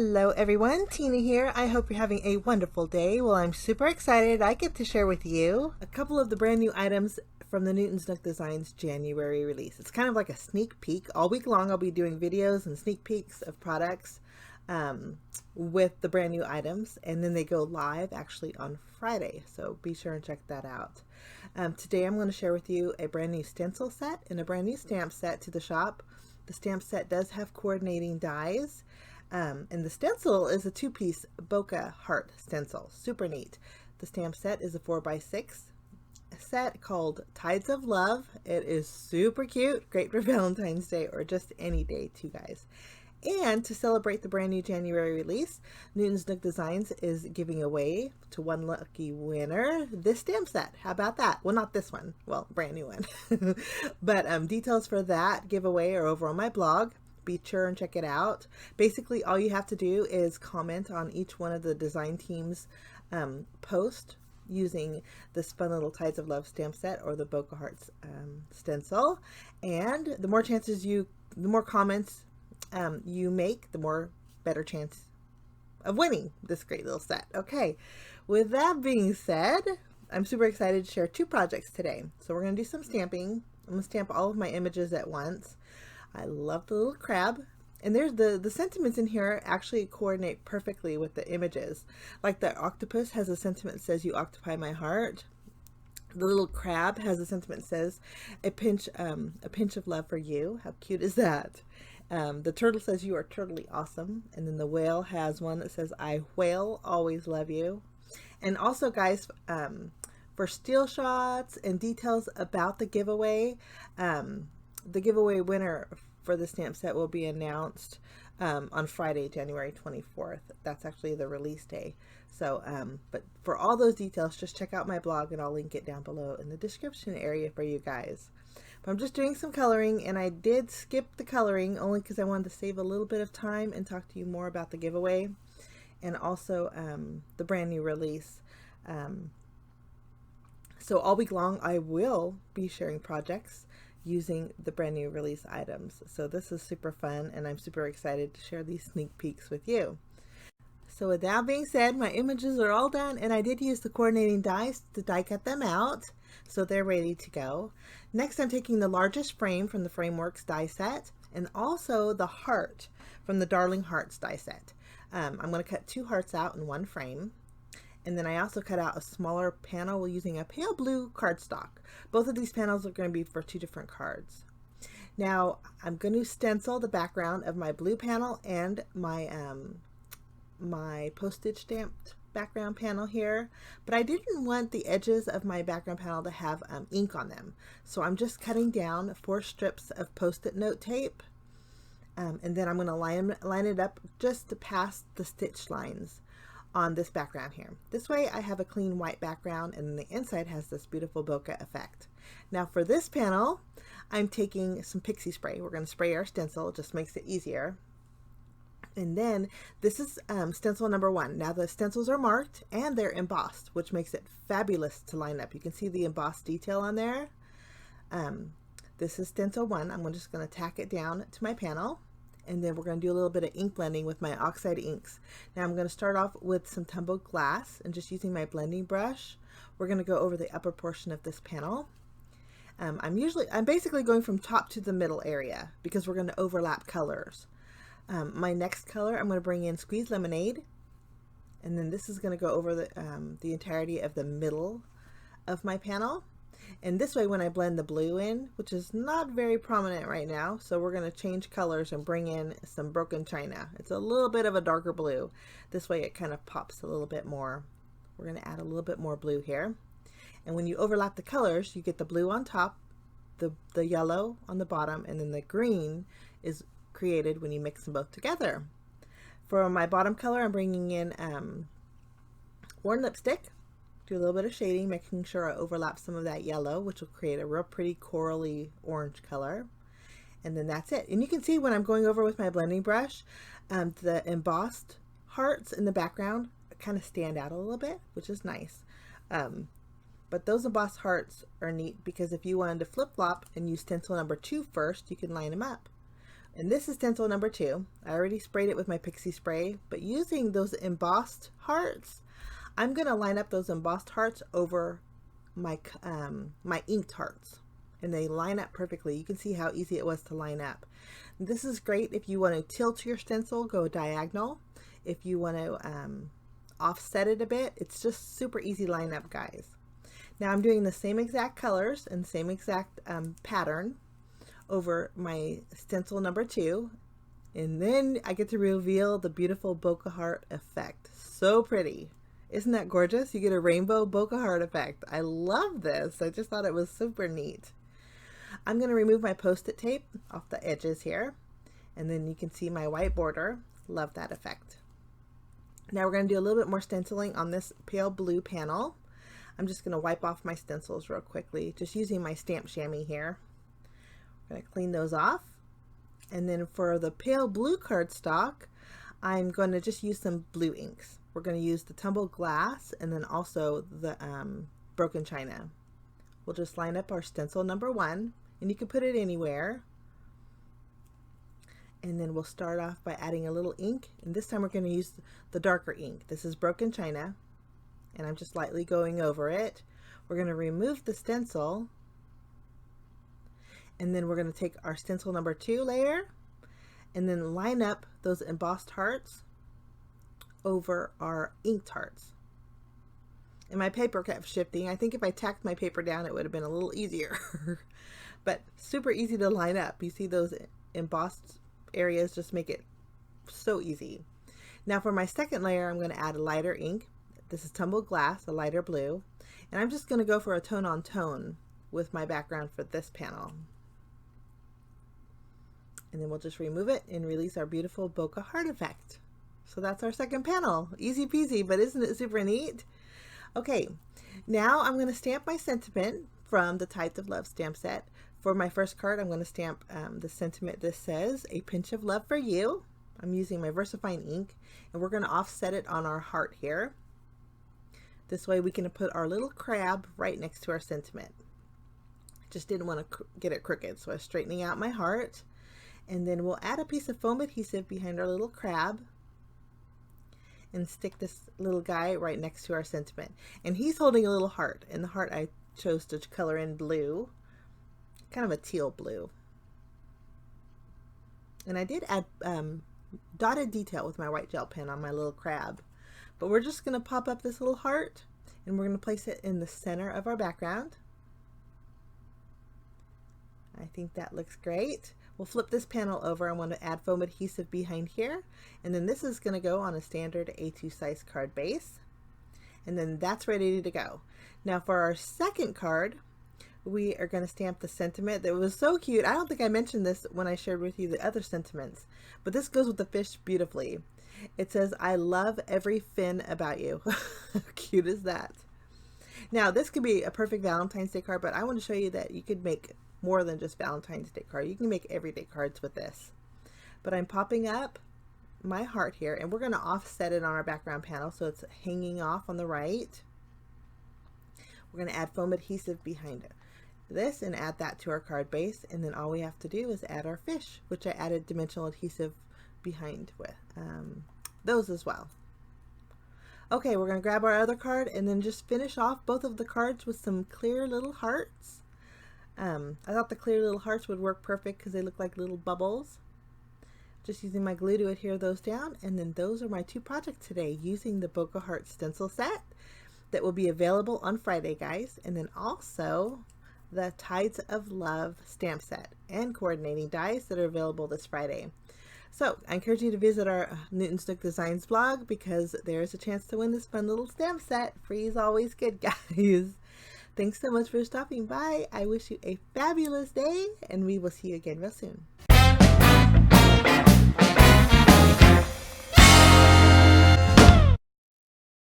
Hello everyone, Tina here. I hope you're having a wonderful day. Well, I'm super excited. I get to share with you a couple of the brand new items from the Nook Designs January release. It's kind of like a sneak peek. All week long I'll be doing videos and sneak peeks of products with the brand new items, and then they go live actually on Friday, so be sure and check that out. Today I'm going to share with you a brand new stencil set and a brand new stamp set to the shop. The stamp set does have coordinating dies. And the stencil is a two-piece bokeh heart stencil. Super neat. The stamp set is a 4x6 set called Tides of Love. It is super cute. Great for Valentine's Day or just any day too, guys. And to celebrate the brand new January release, Nook Designs is giving away to one lucky winner this stamp set. How about that? Well, not this one. Well, brand new one. But details for that giveaway are over on my blog. Be sure and check it out. Basically, all you have to do is comment on each one of the design team's post using this fun little Tides of Love stamp set or the Bokeh Hearts stencil. And the more comments you make, the better chance of winning this great little set. Okay, with that being said, I'm super excited to share two projects today. So we're going to do some stamping. I'm going to stamp all of my images at once. I love the little crab, and there's the sentiments in here actually coordinate perfectly with the images. Like the octopus has a sentiment that says, "You occupy my heart." The little crab has a sentiment that says, a pinch of love for you." How cute is that? The turtle says, "You are totally awesome." And then the whale has one that says, "I whale always love you." And also, guys, for steal shots and details about the giveaway winner for the stamp set will be announced on Friday, January 24th. That's actually the release day. So, but for all those details, just check out my blog and I'll link it down below in the description area for you guys. But I'm just doing some coloring, and I did skip the coloring only because I wanted to save a little bit of time and talk to you more about the giveaway and also the brand new release. So all week long, I will be sharing projects using the brand new release items. So this is super fun, and I'm super excited to share these sneak peeks with you. So with that being said, my images are all done, and I did use the coordinating dies to die cut them out, so they're ready to go. Next, I'm taking the largest frame from the Frameworks die set, and also the heart from the Darling Hearts die set. I'm going to cut two hearts out in one frame. And then I also cut out a smaller panel using a pale blue cardstock. Both of these panels are going to be for two different cards. Now I'm going to stencil the background of my blue panel and my my postage stamped background panel here, but I didn't want the edges of my background panel to have ink on them. So I'm just cutting down 4 strips of Post-it note tape, and then I'm going to line it up just past the stitch lines on this background here. This way I have a clean white background, and then the inside has this beautiful bokeh effect. Now for this panel, I'm taking some pixie spray. We're going to spray our stencil. It just makes it easier. And then this is stencil number 1. Now the stencils are marked and they're embossed, which makes it fabulous to line up. You can see the embossed detail on there. This is stencil 1. I'm just going to tack it down to my panel. And then we're going to do a little bit of ink blending with my oxide inks. Now I'm going to start off with some tumbled glass, and just using my blending brush, we're going to go over the upper portion of this panel. I'm basically going from top to the middle area because we're going to overlap colors. My next color, I'm going to bring in Squeeze Lemonade, and then this is going to go over the entirety of the middle of my panel. And this way, when I blend the blue in, which is not very prominent right now, so we're going to change colors and bring in some Broken China. It's a little bit of a darker blue. This way it kind of pops a little bit more. We're going to add a little bit more blue here. And when you overlap the colors, you get the blue on top, the yellow on the bottom, and then the green is created when you mix them both together. For my bottom color, I'm bringing in Worn Lipstick. Do a little bit of shading, making sure I overlap some of that yellow, which will create a real pretty corally orange color. And then that's it. And you can see when I'm going over with my blending brush, the embossed hearts in the background kind of stand out a little bit, which is nice. But those embossed hearts are neat because if you wanted to flip-flop and use stencil number 2 first, you can line them up. And this is stencil number 2. I already sprayed it with my pixie spray, but using those embossed hearts, I'm going to line up those embossed hearts over my my inked hearts, and they line up perfectly. You can see how easy it was to line up. This is great if you want to tilt your stencil, go diagonal. If you want to offset it a bit, it's just super easy line up, guys. Now I'm doing the same exact colors and same exact pattern over my stencil number 2, and then I get to reveal the beautiful bokeh heart effect. So pretty. Isn't that gorgeous? You get a rainbow bokeh heart effect. I love this. I just thought it was super neat. I'm going to remove my post-it tape off the edges here, and then you can see my white border. Love that effect. Now we're going to do a little bit more stenciling on this pale blue panel. I'm just going to wipe off my stencils real quickly, just using my stamp chamois here. I'm going to clean those off. And then for the pale blue cardstock, I'm going to just use some blue inks. We're going to use the tumbled glass and then also the broken china. We'll just line up our stencil number 1, and you can put it anywhere. And then we'll start off by adding a little ink, and this time we're going to use the darker ink. This is broken china, and I'm just lightly going over it. We're going to remove the stencil, and then we're going to take our stencil number 2 layer and then line up those embossed hearts over our inked hearts. And my paper kept shifting. I think if I tacked my paper down, it would have been a little easier. But super easy to line up. You see those embossed areas just make it so easy. Now for my second layer, I'm going to add a lighter ink. This is tumbled glass, a lighter blue. And I'm just going to go for a tone on tone with my background for this panel. And then we'll just remove it and release our beautiful bokeh heart effect. So that's our second panel. Easy peasy, but isn't it super neat? Okay, now I'm going to stamp my sentiment from the Tides of Love stamp set. For my first card, I'm going to stamp the sentiment. This says, "A pinch of love for you." I'm using my VersaFine ink, and we're going to offset it on our heart here. This way we can put our little crab right next to our sentiment. Just didn't want to get it crooked, so I was straightening out my heart. And then we'll add a piece of foam adhesive behind our little crab and stick this little guy right next to our sentiment. And he's holding a little heart, and the heart I chose to color in blue, kind of a teal blue. And I did add dotted detail with my white gel pen on my little crab. But we're just going to pop up this little heart, and we're going to place it in the center of our background. I think that looks great. We'll flip this panel over. I want to add foam adhesive behind here, and then this is going to go on a standard A2 size card base, and then that's ready to go. Now for our second card, we are going to stamp the sentiment that was so cute. I don't think I mentioned this when I shared with you the other sentiments, but this goes with the fish beautifully. It says, "I love every fin about you." How cute is that? Now this could be a perfect Valentine's Day card, but I want to show you that you could make more than just Valentine's Day card. You can make everyday cards with this. But I'm popping up my heart here, and we're going to offset it on our background panel so it's hanging off on the right. We're going to add foam adhesive behind this and add that to our card base, and then all we have to do is add our fish, which I added dimensional adhesive behind with those as well. Okay, we're going to grab our other card and then just finish off both of the cards with some clear little hearts. I thought the clear little hearts would work perfect because they look like little bubbles. Just using my glue to adhere those down, and then those are my 2 projects today using the Bokeh Heart stencil set that will be available on Friday, guys, and then also the Tides of Love stamp set and coordinating dies that are available this Friday. So I encourage you to visit our Newton's Nook Designs blog because there's a chance to win this fun little stamp set. Free is always good, guys. Thanks so much for stopping by. I wish you a fabulous day, and we will see you again real soon.